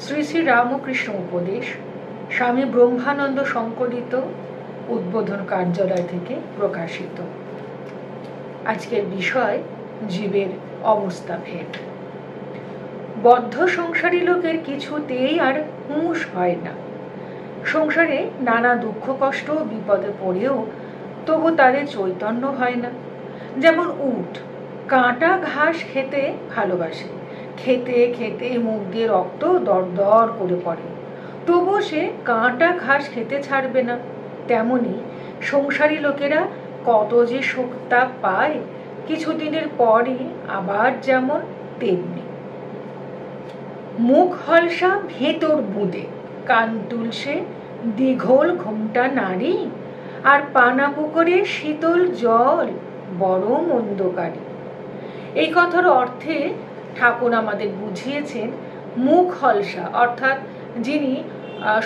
শ্রী শ্রী রামকৃষ্ণ উপদেশ স্বামী ব্রহ্মানন্দ সংকলিত উদ্বোধন কার্যালয় থেকে প্রকাশিত। আজকের বিষয় জীবের অবস্থা ভেদ। বদ্ধ সংসারী লোকের কিছুতেই আর হুঁশ হয় না। সংসারে নানা দুঃখ কষ্ট ও বিপদে পড়েও তবু তাদের চৈতন্য হয় না। যেমন উট কাঁটা ঘাস খেতে ভালোবাসে, খেতে খেতে মুখ দিয়ে রক্ত দরদর করে পড়ে, তবু সে কাঁটা ঘাস খেতে ছাড়বে না। তেমনি সংসারী লোকেরা কত যে সুখ তাপ পায়, কিছুদিনের পরই আবার যেমন তেমনি। মুখ হলসা ভেতর বুঁদে, কান তুলসে দীঘল ঘোমটা নারী, আর পানা পুকুরে শীতল জল বড় মন্দকারী। এই কথার অর্থে ঠাকুর আমাদের বুঝিয়েছেন, মুখ হলসা অর্থাৎ যিনি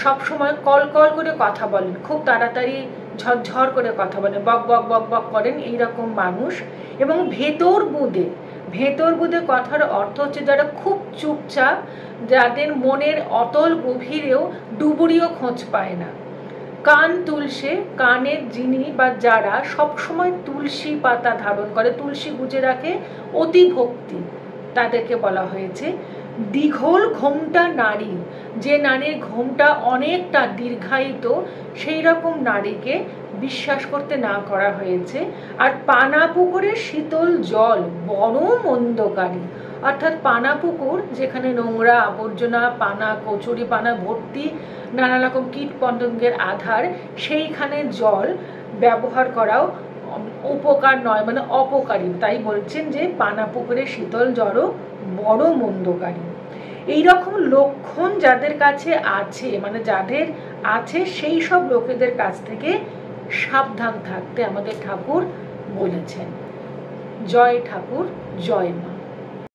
সবসময় কল কল করে কথা বলেন, খুব তাড়াতাড়ি ঝরঝর করে কথা বলেন, বক বক বক বক করেন, এইরকম মানুষ। এবং ভেতর বুঁদে, ভেতর বুঁদে কথার অর্থ হচ্ছে যারা খুব চুপচাপ, যাদের মনের অতল গভীরেও ডুবুরিও খোঁজ পায় না। কান তুলসে, কানের যিনি বা যারা সবসময় তুলসী পাতা ধারণ করে, তুলসী গুজে রাখে, অতি ভক্তি, তাদেরকে বলা হয়েছে। দীঘল ঘোমটা নারী, যে নারীর ঘোমটা অনেকটা দীর্ঘায়িত, সেই রকম নারীকে বিশ্বাস করতে না করা হয়েছে। আর পানা পুকুরে শীতল জল বড় মন্দকারী, অর্থাৎ পানা পুকুর যেখানে নোংরা আবর্জনা, পানা কচুরি পানা ভর্তি, নানা রকম কীট পতঙ্গের আধার, সেইখানে জল ব্যবহার করাও উপকার নয়, মানে অপকারী। তাই বলছেন যে পানা পুকুরে শীতল জলও বড় মন্দকারী। এইরকম লক্ষণ যাদের কাছে আছে, মানে যাদের আছে, সেই সব লোকেদের কাছ থেকে সাবধান থাকতে আমাদের ঠাকুর বলেছেন। জয় ঠাকুর, জয় মা।